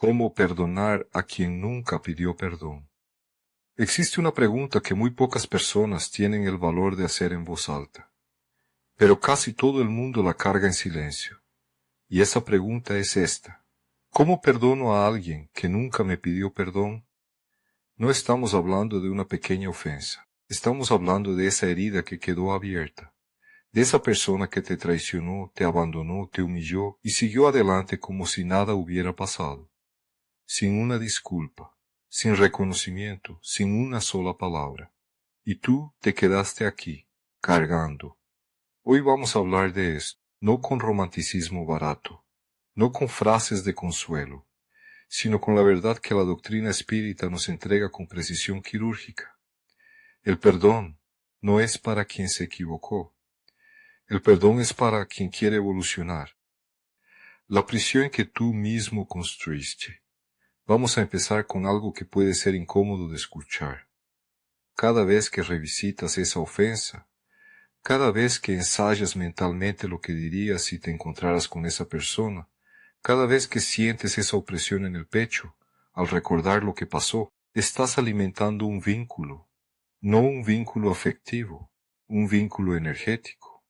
¿Cómo perdonar a quien nunca pidió perdón? Existe una pregunta que muy pocas personas tienen el valor de hacer en voz alta, pero casi todo el mundo la carga en silencio. Y esa pregunta es esta: ¿cómo perdono a alguien que nunca me pidió perdón? No estamos hablando de una pequeña ofensa, estamos hablando de esa herida que quedó abierta, de esa persona que te traicionó, te abandonó, te humilló y siguió adelante como si nada hubiera pasado, sin una disculpa, sin reconocimiento, sin una sola palabra. Y tú te quedaste aquí, cargando. Hoy vamos a hablar de esto, no con romanticismo barato, no con frases de consuelo, sino con la verdad que la doctrina espírita nos entrega con precisión quirúrgica. El perdón no es para quien se equivocó. El perdón es para quien quiere evolucionar. La prisión que tú mismo construiste. Vamos a empezar con algo que puede ser incómodo de escuchar. Cada vez que revisitas esa ofensa, cada vez que ensayas mentalmente lo que dirías si te encontraras con esa persona, cada vez que sientes esa opresión en el pecho, al recordar lo que pasó, estás alimentando un vínculo, no un vínculo afectivo, un vínculo energético.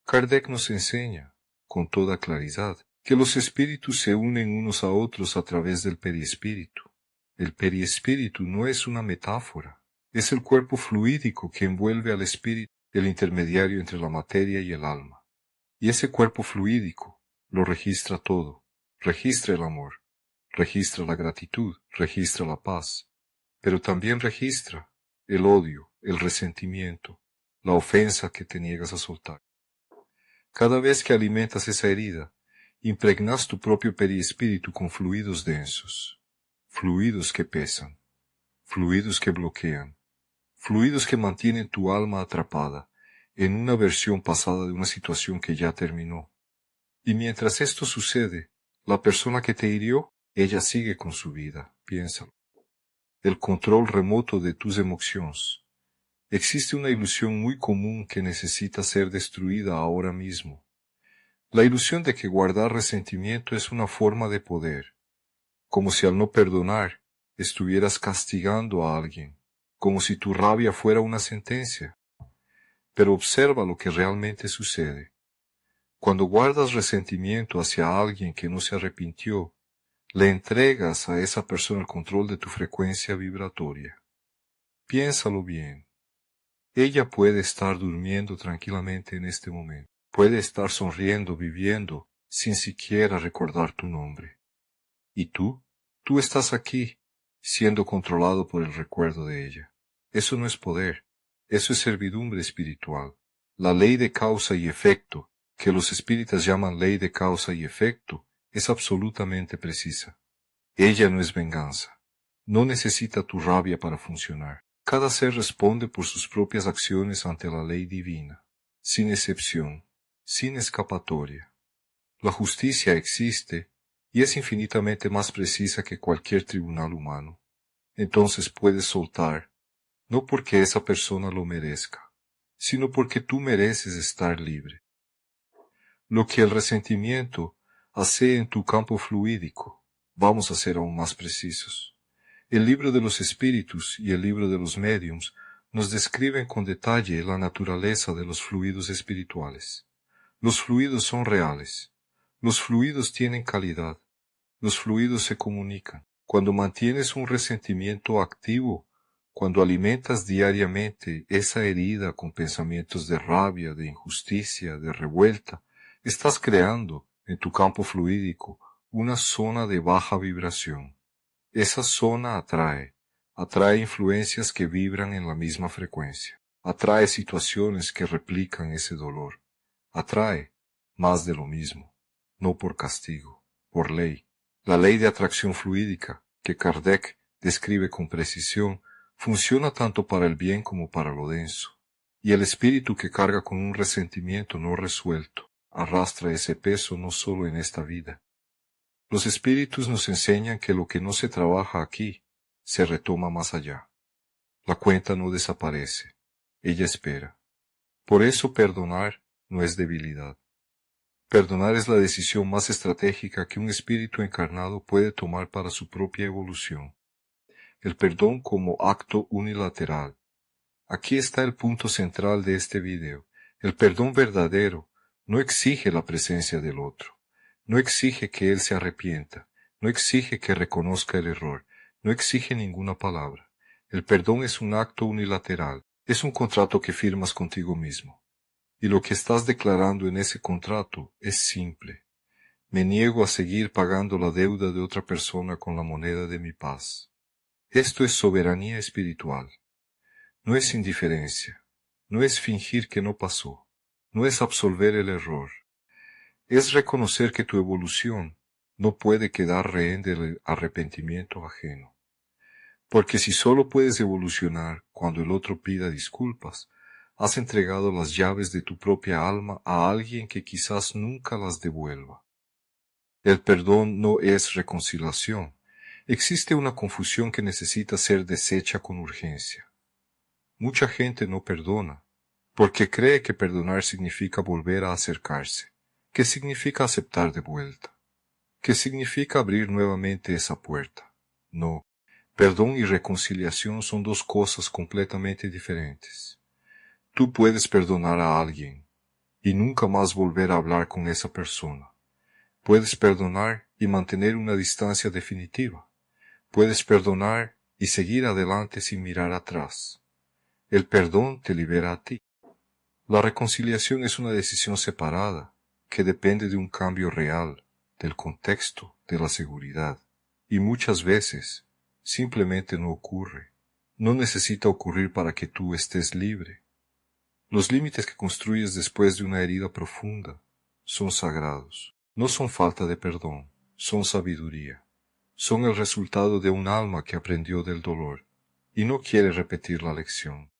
Kardec nos enseña, con toda claridad, que los espíritus se unen unos a otros a través del perispíritu. El perispíritu no es una metáfora, es el cuerpo fluídico que envuelve al espíritu, el intermediario entre la materia y el alma. Y ese cuerpo fluídico lo registra todo, registra el amor, registra la gratitud, registra la paz, pero también registra el odio, el resentimiento, la ofensa que te niegas a soltar. Cada vez que alimentas esa herida, impregnas tu propio perispíritu con fluidos densos, fluidos que pesan, fluidos que bloquean, fluidos que mantienen tu alma atrapada en una versión pasada de una situación que ya terminó. Y mientras esto sucede, la persona que te hirió, ella sigue con su vida, piénsalo. El control remoto de tus emociones. Existe una ilusión muy común que necesita ser destruida ahora mismo. La ilusión de que guardar resentimiento es una forma de poder, como si al no perdonar estuvieras castigando a alguien, como si tu rabia fuera una sentencia. Pero observa lo que realmente sucede. Cuando guardas resentimiento hacia alguien que no se arrepintió, le entregas a esa persona el control de tu frecuencia vibratoria. Piénsalo bien. Ella puede estar durmiendo tranquilamente en este momento. Puede estar sonriendo, viviendo, sin siquiera recordar tu nombre. ¿Y tú? Tú estás aquí, siendo controlado por el recuerdo de ella. Eso no es poder, eso es servidumbre espiritual. La ley de causa y efecto, que los espíritas llaman ley de causa y efecto, es absolutamente precisa. Ella no es venganza. No necesita tu rabia para funcionar. Cada ser responde por sus propias acciones ante la ley divina, sin excepción, sin escapatoria. La justicia existe y es infinitamente más precisa que cualquier tribunal humano. Entonces puedes soltar, no porque esa persona lo merezca, sino porque tú mereces estar libre. Lo que el resentimiento hace en tu campo fluídico, vamos a ser aún más precisos. El libro de los espíritus y el libro de los médiums nos describen con detalle la naturaleza de los fluidos espirituales. Los fluidos son reales. Los fluidos tienen calidad. Los fluidos se comunican. Cuando mantienes un resentimiento activo, cuando alimentas diariamente esa herida con pensamientos de rabia, de injusticia, de revuelta, estás creando en tu campo fluídico una zona de baja vibración. Esa zona atrae influencias que vibran en la misma frecuencia, atrae situaciones que replican ese dolor, atrae más de lo mismo, no por castigo, por ley. La ley de atracción fluídica, que Kardec describe con precisión, funciona tanto para el bien como para lo denso. Y el espíritu que carga con un resentimiento no resuelto, arrastra ese peso no solo en esta vida. Los espíritus nos enseñan que lo que no se trabaja aquí, se retoma más allá. La cuenta no desaparece, ella espera. Por eso perdonar no es debilidad. Perdonar es la decisión más estratégica que un espíritu encarnado puede tomar para su propia evolución. El perdón como acto unilateral. Aquí está el punto central de este video. El perdón verdadero no exige la presencia del otro, no exige que él se arrepienta, no exige que reconozca el error, no exige ninguna palabra. El perdón es un acto unilateral, es un contrato que firmas contigo mismo. Y lo que estás declarando en ese contrato es simple. Me niego a seguir pagando la deuda de otra persona con la moneda de mi paz. Esto es soberanía espiritual. No es indiferencia, no es fingir que no pasó, no es absolver el error. Es reconocer que tu evolución no puede quedar rehén del arrepentimiento ajeno. Porque si solo puedes evolucionar cuando el otro pida disculpas, has entregado las llaves de tu propia alma a alguien que quizás nunca las devuelva. El perdón no es reconciliación. Existe una confusión que necesita ser deshecha con urgencia. Mucha gente no perdona, porque cree que perdonar significa volver a acercarse, que significa aceptar de vuelta, que significa abrir nuevamente esa puerta. No, perdón y reconciliación son dos cosas completamente diferentes. Tú puedes perdonar a alguien y nunca más volver a hablar con esa persona. Puedes perdonar y mantener una distancia definitiva. Puedes perdonar y seguir adelante sin mirar atrás. El perdón te libera a ti. La reconciliación es una decisión separada, que depende de un cambio real, del contexto, de la seguridad. Y muchas veces, simplemente no ocurre. No necesita ocurrir para que tú estés libre. Los límites que construyes después de una herida profunda son sagrados. No son falta de perdón, son sabiduría. Son el resultado de un alma que aprendió del dolor y no quiere repetir la lección.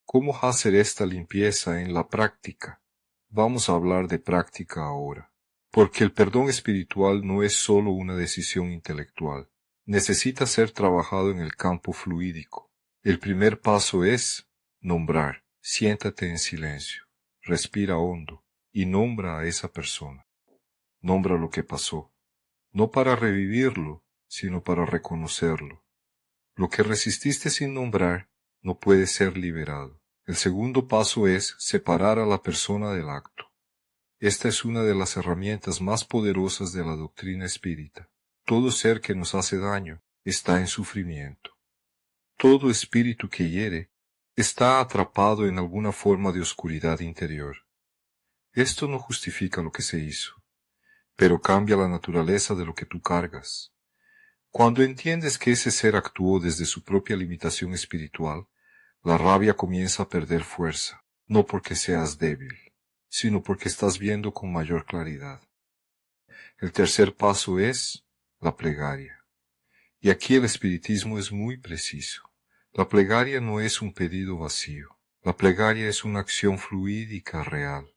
¿Cómo hacer esta limpieza en la práctica? Vamos a hablar de práctica ahora, porque el perdón espiritual no es solo una decisión intelectual, necesita ser trabajado en el campo fluídico. El primer paso es nombrar. Siéntate en silencio, respira hondo y nombra a esa persona. Nombra lo que pasó, no para revivirlo, sino para reconocerlo. Lo que resististe sin nombrar no puede ser liberado. El segundo paso es separar a la persona del acto. Esta es una de las herramientas más poderosas de la doctrina espírita. Todo ser que nos hace daño está en sufrimiento. Todo espíritu que hiere está atrapado en alguna forma de oscuridad interior. Esto no justifica lo que se hizo, pero cambia la naturaleza de lo que tú cargas. Cuando entiendes que ese ser actuó desde su propia limitación espiritual, la rabia comienza a perder fuerza, no porque seas débil, sino porque estás viendo con mayor claridad. El tercer paso es la plegaria. Y aquí el espiritismo es muy preciso. La plegaria no es un pedido vacío. La plegaria es una acción fluídica real.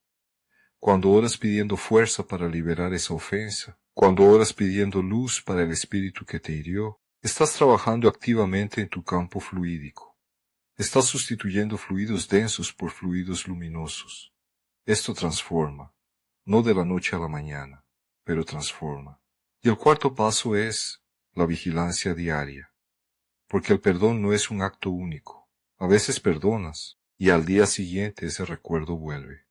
Cuando oras pidiendo fuerza para liberar esa ofensa, cuando oras pidiendo luz para el espíritu que te hirió, estás trabajando activamente en tu campo fluídico. Estás sustituyendo fluidos densos por fluidos luminosos. Esto transforma, no de la noche a la mañana, pero transforma. Y el cuarto paso es la vigilancia diaria, porque el perdón no es un acto único. A veces perdonas, y al día siguiente ese recuerdo vuelve.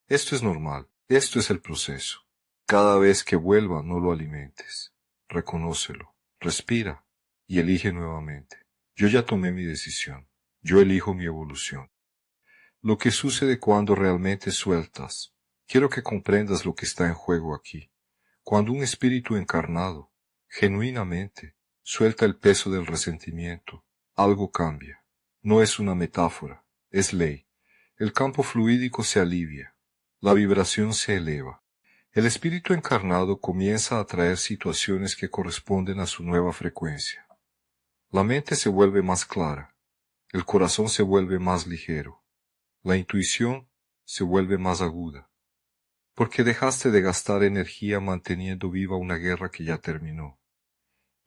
Esto es normal, esto es el proceso. Cada vez que vuelva no lo alimentes. Reconócelo, respira y elige nuevamente. Yo ya tomé mi decisión, yo elijo mi evolución. Lo que sucede cuando realmente sueltas, quiero que comprendas lo que está en juego aquí. Cuando un espíritu encarnado, genuinamente, suelta el peso del resentimiento, algo cambia. No es una metáfora, es ley. El campo fluídico se alivia. La vibración se eleva. El espíritu encarnado comienza a atraer situaciones que corresponden a su nueva frecuencia. La mente se vuelve más clara, el corazón se vuelve más ligero, la intuición se vuelve más aguda, porque dejaste de gastar energía manteniendo viva una guerra que ya terminó,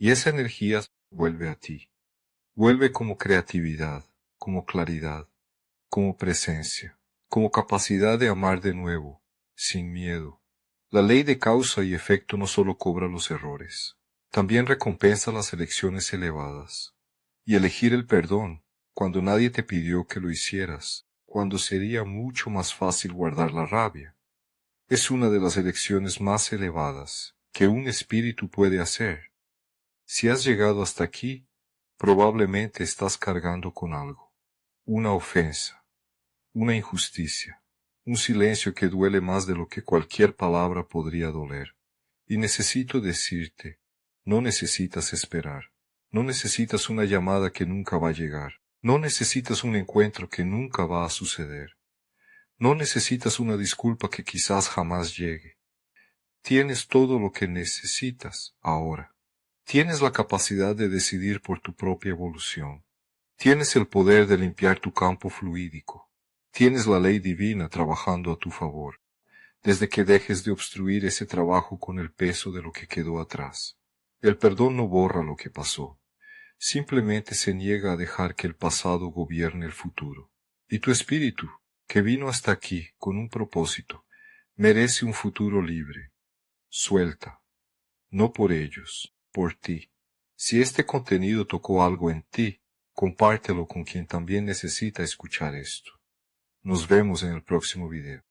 y esa energía vuelve a ti, vuelve como creatividad, como claridad, como presencia, como capacidad de amar de nuevo, sin miedo, La ley de causa y efecto no solo cobra los errores, también recompensa las elecciones elevadas. Y elegir el perdón, cuando nadie te pidió que lo hicieras, cuando sería mucho más fácil guardar la rabia, es una de las elecciones más elevadas que un espíritu puede hacer. Si has llegado hasta aquí, probablemente estás cargando con algo, una ofensa, una injusticia, un silencio que duele más de lo que cualquier palabra podría doler. Y necesito decirte, no necesitas esperar, no necesitas una llamada que nunca va a llegar, no necesitas un encuentro que nunca va a suceder, no necesitas una disculpa que quizás jamás llegue. Tienes todo lo que necesitas ahora. Tienes la capacidad de decidir por tu propia evolución. Tienes el poder de limpiar tu campo fluídico. Tienes la ley divina trabajando a tu favor, desde que dejes de obstruir ese trabajo con el peso de lo que quedó atrás. El perdón no borra lo que pasó, simplemente se niega a dejar que el pasado gobierne el futuro. Y tu espíritu, que vino hasta aquí con un propósito, merece un futuro libre. Suelta, no por ellos, por ti. Si este contenido tocó algo en ti, compártelo con quien también necesita escuchar esto. Nos vemos en el próximo video.